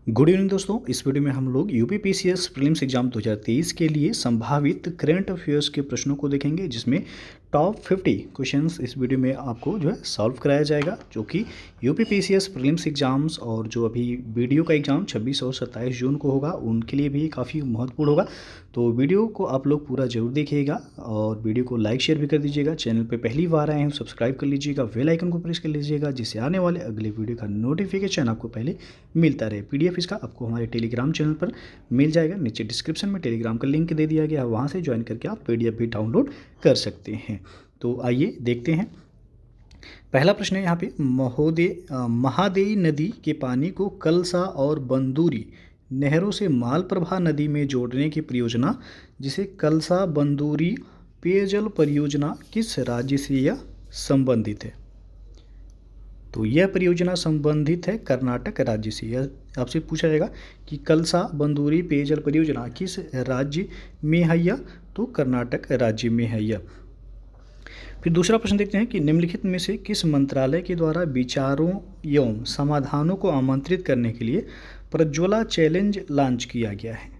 Good evening दोस्तों। इस video में हम लोग यूपीपीसीएस प्रीलिम्स एग्जाम 2023 के लिए संभावित करंट अफेयर्स के प्रश्नों को देखेंगे, जिसमें टॉप 50 क्वेश्चंस इस वीडियो में आपको जो है सॉल्व कराया जाएगा, जो कि यूपीपीसीएस प्रीलिम्स एग्जाम्स और जो अभी वीडियो का एग्ज़ाम 26 और 27 जून को होगा उनके लिए भी काफ़ी महत्वपूर्ण होगा। तो वीडियो को आप लोग पूरा जरूर देखिएगा और वीडियो को लाइक शेयर भी कर दीजिएगा। चैनल पे पहली बार आए हैं सब्सक्राइब कर लीजिएगा, बेल आइकन को प्रेस कर लीजिएगा, जिससे आने वाले अगले वीडियो का नोटिफिकेशन आपको पहले मिलता रहे। पीडीएफ इसका आपको हमारे टेलीग्राम चैनल पर मिल जाएगा। नीचे डिस्क्रिप्शन में टेलीग्राम का लिंक दे दिया गया है, वहाँ से ज्वाइन करके आप पीडीएफ भी डाउनलोड कर सकते हैं। तो आइए देखते हैं। पहला प्रश्न है यहाँ पे, महादेई नदी के पानी को कलसा और बंदूरी नहरों से मालप्रभा नदी में जोड़ने की परियोजना, जिसे कलसा बंदूरी पेयजल परियोजना, किस राज्य से यह संबंधित है? तो यह परियोजना संबंधित है कर्नाटक राज्य से। यह आपसे पूछा जाएगा कि कलसा बंदूरी पेयजल परियोजना किस राज्य में है यह? तो कर्नाटक राज्य में है यह। फिर दूसरा प्रश्न देखते हैं कि निम्नलिखित में से किस मंत्रालय के द्वारा विचारों एवं समाधानों को आमंत्रित करने के लिए प्रज्वला चैलेंज लॉन्च किया गया है?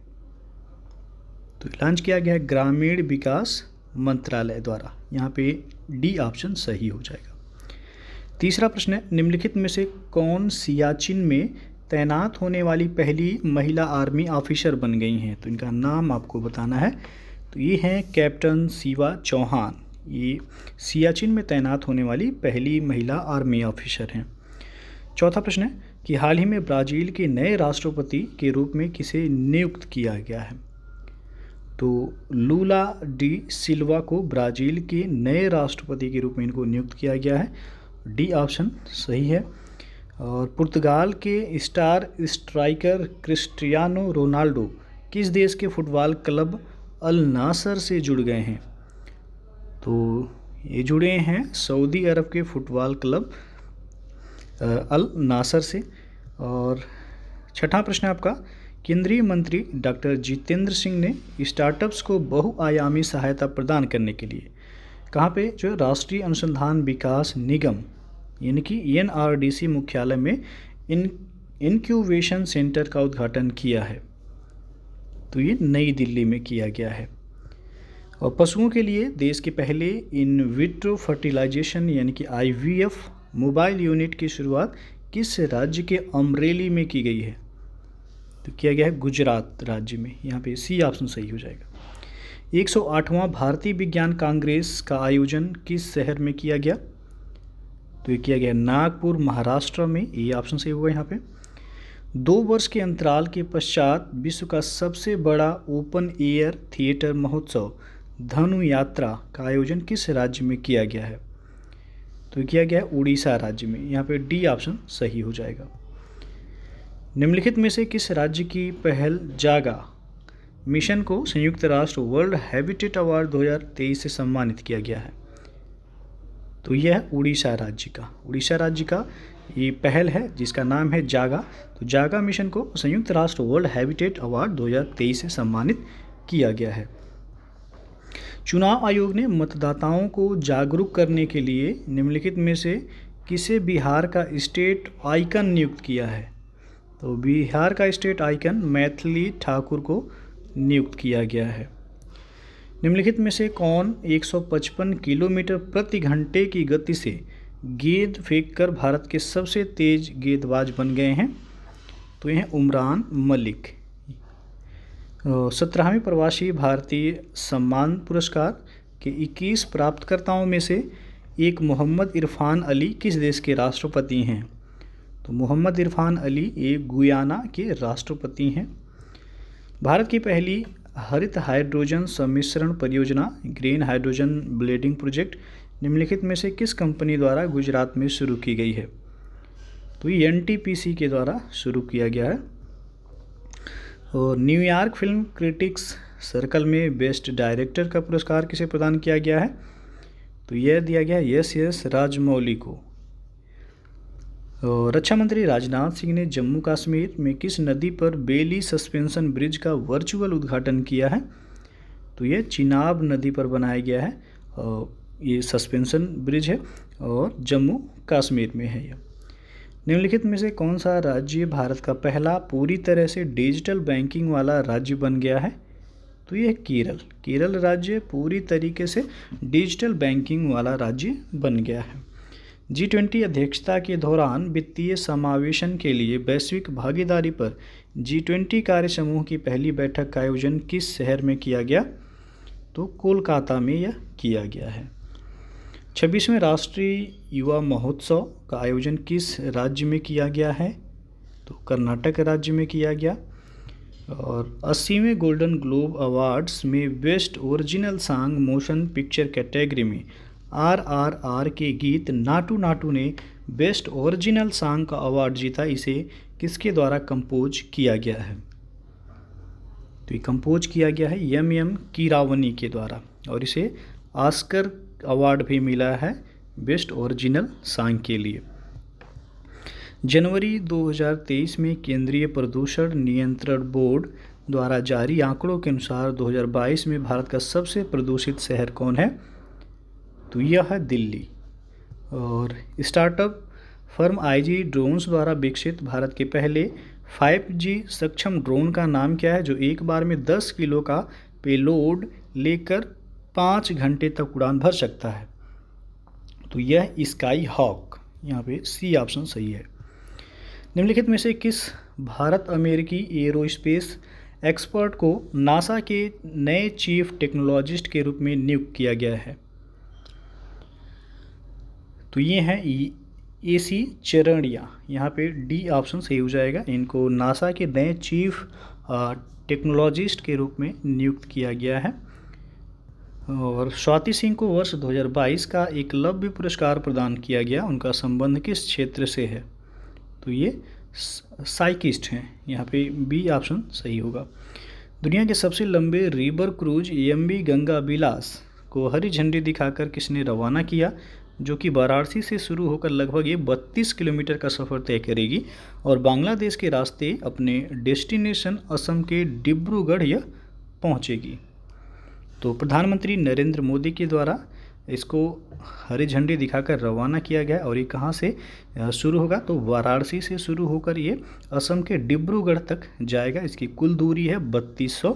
तो लॉन्च किया गया है ग्रामीण विकास मंत्रालय द्वारा। यहाँ पे डी ऑप्शन सही हो जाएगा। तीसरा प्रश्न है, निम्नलिखित में से कौन सियाचिन में तैनात होने वाली पहली महिला आर्मी ऑफिसर बन गई हैं? तो इनका नाम आपको बताना है। तो ये हैं कैप्टन शिवा चौहान। ये सियाचिन में तैनात होने वाली पहली महिला आर्मी ऑफिसर हैं। चौथा प्रश्न है कि हाल ही में ब्राज़ील के नए राष्ट्रपति के रूप में किसे नियुक्त किया गया है? तो लूला डी सिल्वा को ब्राज़ील के नए राष्ट्रपति के रूप में इनको नियुक्त किया गया है। डी ऑप्शन सही है। और पुर्तगाल के स्टार स्ट्राइकर क्रिस्टियानो रोनाल्डो किस देश के फुटबॉल क्लब अल नासर से जुड़ गए हैं? तो ये जुड़े हैं सऊदी अरब के फुटबॉल क्लब अल नासर से। और छठा प्रश्न है आपका, केंद्रीय मंत्री डॉक्टर जितेंद्र सिंह ने स्टार्टअप्स को बहुआयामी सहायता प्रदान करने के लिए कहाँ पे जो है राष्ट्रीय अनुसंधान विकास निगम यानी कि एनआरडीसी मुख्यालय में इनक्यूबेशन सेंटर का उद्घाटन किया है? तो ये नई दिल्ली में किया गया है। और पशुओं के लिए देश के पहले इन विट्रो फर्टिलाइजेशन यानी कि आईवीएफ मोबाइल यूनिट की शुरुआत किस राज्य के अमरेली में की गई है? तो किया गया है गुजरात राज्य में। यहाँ पे सी ऑप्शन सही हो जाएगा। 108वां भारतीय विज्ञान कांग्रेस का आयोजन किस शहर में किया गया? तो ये किया गया नागपुर महाराष्ट्र में। ये ऑप्शन सही होगा यहाँ पे। 2 वर्ष के अंतराल के पश्चात विश्व का सबसे बड़ा ओपन एयर थिएटर महोत्सव धनु यात्रा का आयोजन किस राज्य में किया गया है? तो किया गया है उड़ीसा राज्य में। यहाँ पे डी ऑप्शन सही हो जाएगा। निम्नलिखित में से किस राज्य की पहल जागा मिशन को संयुक्त राष्ट्र वर्ल्ड हैबिटेट अवार्ड 2023 से सम्मानित किया गया है? तो यह है उड़ीसा राज्य का। उड़ीसा राज्य का ये पहल है जिसका नाम है जागा। तो जागा मिशन को संयुक्त राष्ट्र वर्ल्ड हैबिटेट अवार्ड 2023 से सम्मानित किया गया है। चुनाव आयोग ने मतदाताओं को जागरूक करने के लिए निम्नलिखित में से किसे बिहार का स्टेट आइकन नियुक्त किया है? तो बिहार का स्टेट आइकन मैथिली ठाकुर को नियुक्त किया गया है। निम्नलिखित में से कौन 155 किलोमीटर प्रति घंटे की गति से गेंद फेंककर भारत के सबसे तेज गेंदबाज बन गए हैं? तो ये हैं उमरान मलिक। 17वें प्रवासी भारतीय सम्मान पुरस्कार के 21 प्राप्तकर्ताओं में से एक मोहम्मद इरफान अली किस देश के राष्ट्रपति हैं? तो मोहम्मद इरफान अली ये गुयाना के राष्ट्रपति हैं। भारत की पहली हरित हाइड्रोजन सम्मिश्रण परियोजना ग्रीन हाइड्रोजन ब्लेंडिंग प्रोजेक्ट निम्नलिखित में से किस कंपनी द्वारा गुजरात में शुरू की गई है? तो ये एनटीपीसी के द्वारा शुरू किया गया है। और न्यूयॉर्क फिल्म क्रिटिक्स सर्कल में बेस्ट डायरेक्टर का पुरस्कार किसे प्रदान किया गया है? तो यह दिया गया है यस राजमौली को। रक्षा मंत्री राजनाथ सिंह ने जम्मू कश्मीर में किस नदी पर बेली सस्पेंशन ब्रिज का वर्चुअल उद्घाटन किया है? तो यह चिनाब नदी पर बनाया गया है। ये सस्पेंशन ब्रिज है और जम्मू कश्मीर में है यह। निम्नलिखित में से कौन सा राज्य भारत का पहला पूरी तरह से डिजिटल बैंकिंग वाला राज्य बन गया है? तो ये केरल। केरल राज्य पूरी तरीके से डिजिटल बैंकिंग वाला राज्य बन गया है। G20 अध्यक्षता के दौरान वित्तीय समावेशन के लिए वैश्विक भागीदारी पर G20 कार्य समूह की पहली बैठक का आयोजन किस शहर में किया गया? तो कोलकाता में यह किया गया है। 26वें राष्ट्रीय युवा महोत्सव का आयोजन किस राज्य में किया गया है? तो कर्नाटक राज्य में किया गया। और 80वें गोल्डन ग्लोब अवार्ड्स में best original song motion picture category में RRR के गीत नाटू नाटू ने बेस्ट ओरिजिनल सॉन्ग का अवार्ड जीता। इसे किसके द्वारा कंपोज किया गया है? तो ये कंपोज किया गया है M कीरावनी के द्वारा, और इसे ऑस्कर अवार्ड भी मिला है बेस्ट ओरिजिनल सॉन्ग के लिए। जनवरी 2023 में केंद्रीय प्रदूषण नियंत्रण बोर्ड द्वारा जारी आंकड़ों के अनुसार 2022 में भारत का सबसे प्रदूषित शहर कौन है? तो यह है दिल्ली। और स्टार्टअप फर्म IG ड्रोन्स द्वारा विकसित भारत के पहले 5G सक्षम ड्रोन का नाम क्या है, जो एक बार में 10 किलो का पेलोड लेकर 5 घंटे तक उड़ान भर सकता है? तो यह स्काई हॉक। यहाँ पे C ऑप्शन सही है। निम्नलिखित में से किस भारत अमेरिकी एरोस्पेस एक्सपर्ट को नासा के नए चीफ टेक्नोलॉजिस्ट के रूप में नियुक्त किया गया है? तो ये हैं AC चरणिया। यहाँ पे D ऑप्शन सही हो जाएगा। इनको नासा के नए चीफ टेक्नोलॉजिस्ट के रूप में नियुक्त किया गया है। और स्वाति सिंह को वर्ष 2022 का एकलव्य पुरस्कार प्रदान किया गया। उनका संबंध किस क्षेत्र से है? तो ये साइकिस्ट हैं। यहाँ पे B ऑप्शन सही होगा। दुनिया के सबसे लंबे रिवर क्रूज MV गंगा विलास को हरी झंडी दिखाकर किसने रवाना किया, जो कि वाराणसी से शुरू होकर लगभग ये 32 किलोमीटर का सफ़र तय करेगी और बांग्लादेश के रास्ते अपने डेस्टिनेशन असम के डिब्रूगढ़ यह पहुँचेगी। तो प्रधानमंत्री नरेंद्र मोदी के द्वारा इसको हरी झंडी दिखाकर रवाना किया गया। और ये कहाँ से शुरू होगा? तो वाराणसी से शुरू होकर ये असम के डिब्रूगढ़ तक जाएगा। इसकी कुल दूरी है 3200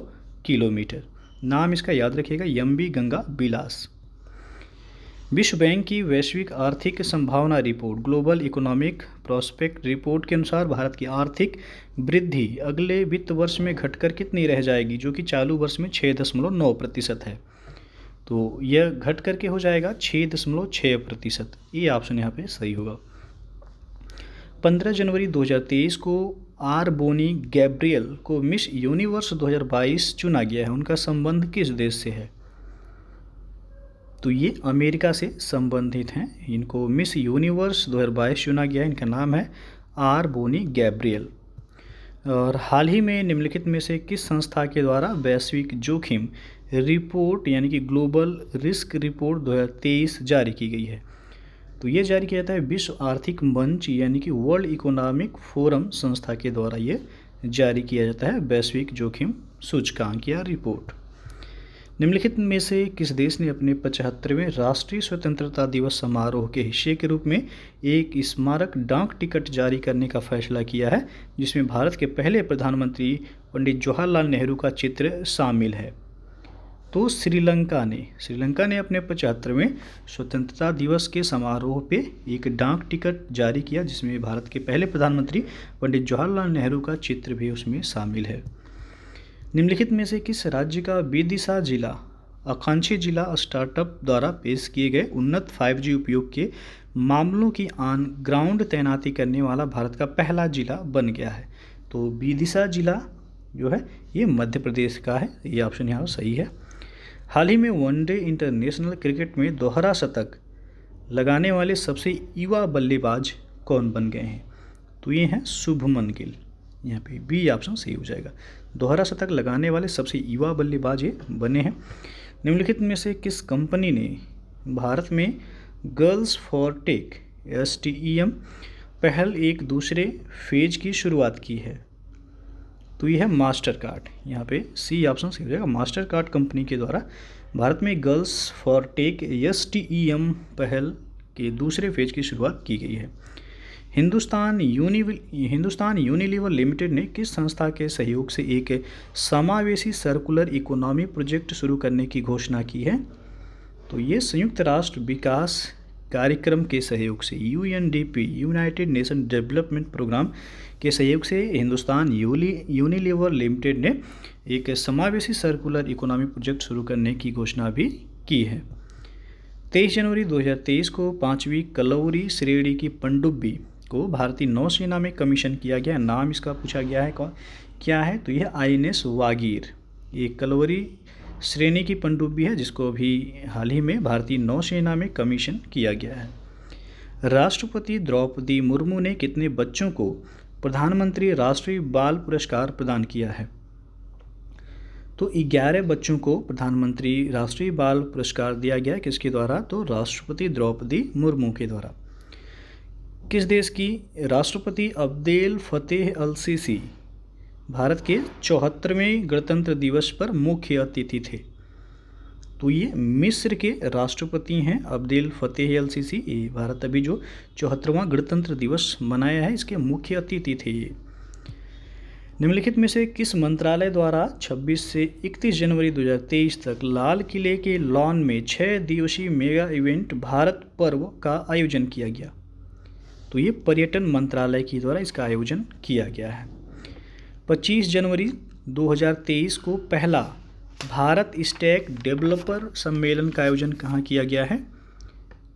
किलोमीटर। नाम इसका याद रखिएगा, MV गंगा विलास। विश्व बैंक की वैश्विक आर्थिक संभावना report global economic prospect report के अनुसार भारत की आर्थिक वृद्धि अगले वित्त वर्ष में घटकर कितनी रह जाएगी, जो कि चालू वर्ष में 6.9% है। तो यह घट करके हो जाएगा 6.6%। ये ऑप्शन यहाँ पे सही होगा। 15 जनवरी 2023 को R बोनी गैब्रियल को मिस यूनिवर्स 2022 चुना गया है। उनका संबंध किस देश से है? तो ये अमेरिका से संबंधित हैं। इनको मिस यूनिवर्स 2022 चुना गया है। इनका नाम है R बोनी गैब्रियल। और हाल ही में निम्नलिखित में से किस संस्था के द्वारा वैश्विक जोखिम रिपोर्ट यानी कि ग्लोबल रिस्क रिपोर्ट 2023 जारी की गई है? तो ये जारी किया जाता है विश्व आर्थिक मंच यानी कि वर्ल्ड इकोनॉमिक फोरम संस्था के द्वारा ये जारी किया जाता है वैश्विक जोखिम सूचकांक या रिपोर्ट। निम्नलिखित में से किस देश ने अपने 75वें राष्ट्रीय स्वतंत्रता दिवस समारोह के हिस्से के रूप में एक स्मारक डाक टिकट जारी करने का फैसला किया है, जिसमें भारत के पहले प्रधानमंत्री पंडित जवाहरलाल नेहरू का चित्र शामिल है? तो श्रीलंका ने अपने 75वें स्वतंत्रता दिवस के समारोह पे एक डाक टिकट जारी किया, जिसमें भारत के पहले प्रधानमंत्री पंडित जवाहरलाल नेहरू का चित्र भी उसमें शामिल है। निम्नलिखित में से किस राज्य का विदिशा जिला आकांक्षी जिला स्टार्टअप द्वारा पेश किए गए उन्नत 5G उपयोग के मामलों की ऑन ग्राउंड तैनाती करने वाला भारत का पहला जिला बन गया है? तो विदिशा जिला जो है ये मध्य प्रदेश का है। ये ऑप्शन यहाँ सही है। हाल ही में वनडे इंटरनेशनल क्रिकेट में दोहरा शतक लगाने वाले सबसे युवा बल्लेबाज कौन बन गए हैं? तो ये हैं शुभमन गिल। यहाँ पे B ऑप्शन सही हो जाएगा। दोहरा शतक लगाने वाले सबसे युवा बल्लेबाज ये बने हैं। निम्नलिखित में से किस कंपनी ने भारत में गर्ल्स फॉर टेक STEM पहल एक दूसरे फेज की शुरुआत की है? तो ये है मास्टर कार्ड। यहाँ पे C ऑप्शन सही हो जाएगा। मास्टर कार्ड कंपनी के द्वारा भारत में गर्ल्स फॉर टेक STEM पहल के दूसरे फेज की शुरुआत की गई है। हिंदुस्तान यूनिलीवर लिमिटेड ने किस संस्था के सहयोग से एक समावेशी सर्कुलर इकोनॉमी प्रोजेक्ट शुरू करने की घोषणा की है? तो ये संयुक्त राष्ट्र विकास कार्यक्रम के सहयोग से UNDP United Nation Development Programme के सहयोग से हिंदुस्तान यूनिलीवर लिमिटेड ने एक समावेशी सर्कुलर इकोनॉमी प्रोजेक्ट शुरू करने की घोषणा भी की है। 23 जनवरी 2023 को 5वीं कलौरी श्रेणी की पनडुब्बी को भारतीय नौसेना में कमीशन किया गया। नाम इसका पूछा गया है क्या है? तो यह INS वागीर एक कलौरी श्रेणी की पनडुब्बी है जिसको अभी हाल ही में भारतीय नौसेना में कमीशन किया गया है। राष्ट्रपति द्रौपदी मुर्मू ने कितने बच्चों को प्रधानमंत्री राष्ट्रीय बाल पुरस्कार प्रदान किया है? तो 11 बच्चों को प्रधानमंत्री राष्ट्रीय बाल पुरस्कार दिया गया। किसके द्वारा? तो राष्ट्रपति द्रौपदी मुर्मू के द्वारा। किस देश की राष्ट्रपति अब्देल फतेह अल सीसी भारत के 74वें गणतंत्र दिवस पर मुख्य अतिथि थे? तो ये मिस्र के राष्ट्रपति हैं अब्देल फतेह अल सीसी। ये भारत अभी जो 74वां गणतंत्र दिवस मनाया है इसके मुख्य अतिथि थे ये। निम्नलिखित में से किस मंत्रालय द्वारा 26 से 31 जनवरी 2023 तक लाल किले के लॉन में 6 दिवसीय मेगा इवेंट भारत पर्व का आयोजन किया गया? तो ये पर्यटन मंत्रालय के द्वारा इसका आयोजन किया गया है। 25 जनवरी 2023 को पहला भारत स्टैक डेवलपर सम्मेलन का आयोजन कहाँ किया गया है?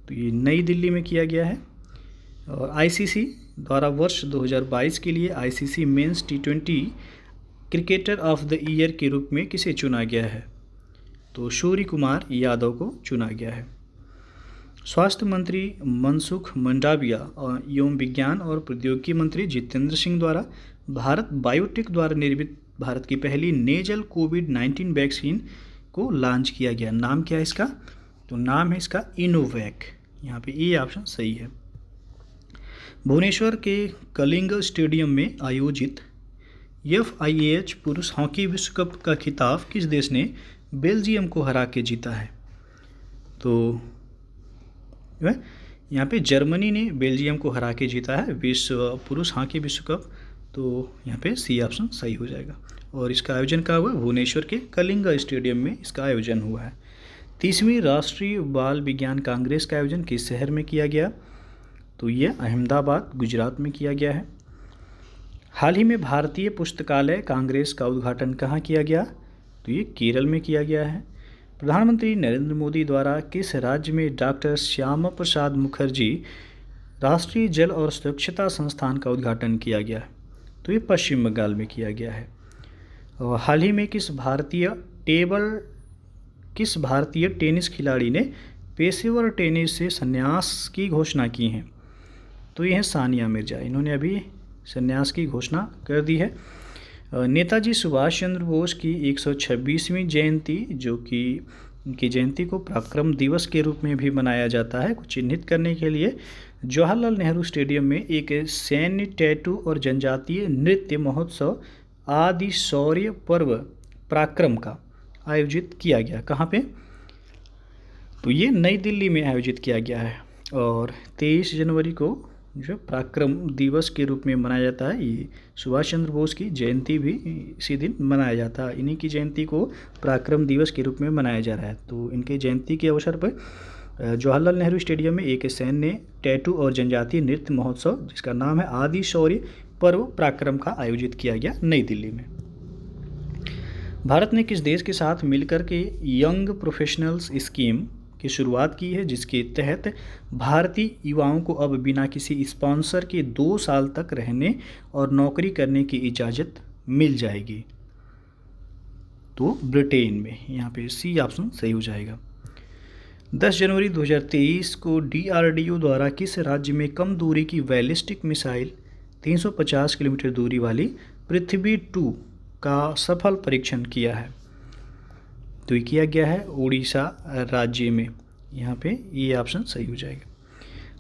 तो ये नई दिल्ली में किया गया है। और ICC द्वारा वर्ष 2022 के लिए ICC men's T20 cricketer of the year के रूप में किसे चुना गया है? तो सूर्य कुमार यादव को चुना गया है। स्वास्थ्य मंत्री मनसुख मंडाविया एवं विज्ञान और प्रौद्योगिकी मंत्री जितेंद्र सिंह द्वारा भारत बायोटेक द्वारा निर्मित भारत की पहली नेजल कोविड-19 वैक्सीन को लॉन्च किया गया। नाम क्या है इसका? तो नाम है इसका इनोवैक। यहाँ पे ए ऑप्शन सही है। भुवनेश्वर के कलिंग स्टेडियम में आयोजित FIH पुरुष हॉकी विश्व कप का खिताब किस देश ने बेल्जियम को हरा के जीता है? तो यहाँ पे जर्मनी ने बेल्जियम को हरा के जीता है पुरुष हॉकी विश्व कप। तो यहाँ पे C ऑप्शन सही हो जाएगा। और इसका आयोजन कहाँ हुआ? भुवनेश्वर के कलिंग स्टेडियम में इसका आयोजन हुआ है। 30वीं राष्ट्रीय बाल विज्ञान कांग्रेस का आयोजन किस शहर में किया गया? तो ये अहमदाबाद गुजरात में किया गया है। हाल ही में भारतीय पुस्तकालय कांग्रेस का उद्घाटन कहाँ किया गया? तो ये केरल में किया गया है। प्रधानमंत्री नरेंद्र मोदी द्वारा किस राज्य में डॉक्टर श्यामा प्रसाद मुखर्जी राष्ट्रीय जल और स्वच्छता संस्थान का उद्घाटन किया गया? तो ये पश्चिम बंगाल में किया गया है। और हाल ही में किस भारतीय टेनिस खिलाड़ी ने पेशेवर टेनिस से संन्यास की घोषणा की है? तो ये है सानिया मिर्जा। इन्होंने अभी संन्यास की घोषणा कर दी है। नेताजी सुभाष चंद्र बोस की 126वीं जयंती जो कि उनकी जयंती को पराक्रम दिवस के रूप में भी मनाया जाता है को चिन्हित करने के लिए जवाहरलाल नेहरू स्टेडियम में एक सैन्य टैटू और जनजातीय नृत्य महोत्सव आदि शौर्य पर्व पराक्रम का आयोजित किया गया। कहाँ पे? तो ये नई दिल्ली में आयोजित किया गया है। और 23 जनवरी को जो पराक्रम दिवस के रूप में मनाया जाता है। ये सुभाष चंद्र बोस की जयंती भी इसी दिन मनाया जाता है। इन्हीं की जयंती को पराक्रम दिवस के रूप में मनाया जा रहा है। तो इनके जयंती के अवसर पर जवाहरलाल नेहरू स्टेडियम में एक सैन्य टैटू और जनजातीय नृत्य महोत्सव जिसका नाम है आदि शौर्य पर्व पराक्रम का आयोजित किया गया नई दिल्ली में। भारत ने किस देश के साथ मिलकर के यंग प्रोफेशनल्स स्कीम की शुरुआत की है जिसके तहत भारतीय युवाओं को अब बिना किसी स्पॉन्सर के 2 साल तक रहने और नौकरी करने की इजाज़त मिल जाएगी? तो ब्रिटेन में। यहाँ पे C ऑप्शन सही हो जाएगा। 10 जनवरी 2023 को DRDO द्वारा किस राज्य में कम दूरी की बैलिस्टिक मिसाइल 350 किलोमीटर दूरी वाली पृथ्वी 2 का सफल परीक्षण किया है? तो ये किया गया है उड़ीसा राज्य में। यहाँ पे ये ऑप्शन सही हो जाएगा।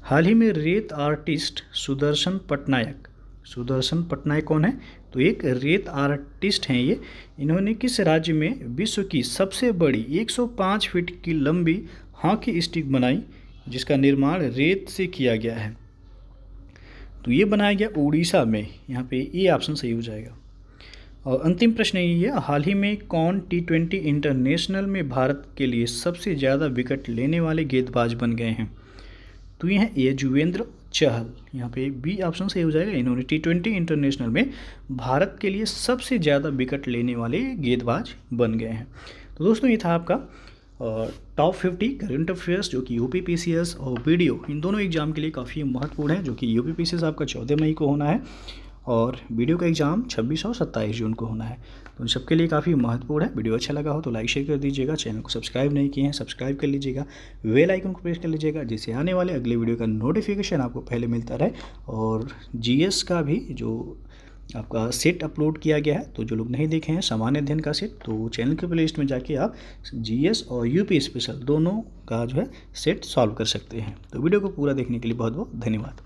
हाल ही में रेत आर्टिस्ट सुदर्शन पटनायक कौन है? तो एक रेत आर्टिस्ट हैं ये। इन्होंने किस राज्य में विश्व की सबसे बड़ी 105 फीट की लंबी हॉकी स्टिक बनाई जिसका निर्माण रेत से किया गया है? तो ये बनाया गया उड़ीसा में, यहाँ पे ये ऑप्शन सही हो जाएगा। और अंतिम प्रश्न ये है, हाल ही में कौन T20 इंटरनेशनल में भारत के लिए सबसे ज़्यादा विकेट लेने वाले गेंदबाज बन गए हैं? तो ये हैं युजवेंद्र चहल, यहाँ पे बी ऑप्शन सही हो जाएगा। इन्होंने T20 इंटरनेशनल में भारत के लिए सबसे ज़्यादा विकेट लेने वाले गेंदबाज बन गए हैं। तो दोस्तों ये था आपका टॉप 50 करंट अफेयर्स जो कि UPPCS और वीडियो इन दोनों एग्जाम के लिए काफ़ी महत्वपूर्ण है, जो कि UPPCS आपका 14 मई को होना है और वीडियो का एग्ज़ाम 26 और 27 जून को होना है। तो इन सबके लिए काफ़ी महत्वपूर्ण है। वीडियो अच्छा लगा हो तो लाइक शेयर कर दीजिएगा, चैनल को सब्सक्राइब नहीं किए हैं सब्सक्राइब कर लीजिएगा, बेल आइकन को प्रेस कर लीजिएगा जिससे आने वाले अगले वीडियो का नोटिफिकेशन आपको पहले मिलता रहे। और GS का भी जो आपका सेट अपलोड किया गया है, तो जो लोग नहीं देखे हैं सामान्य अध्ययन का सेट, तो चैनल के प्लेलिस्ट में जाके आप GS और UP स्पेशल दोनों का जो है सेट सॉल्व कर सकते हैं। तो वीडियो को पूरा देखने के लिए बहुत बहुत धन्यवाद।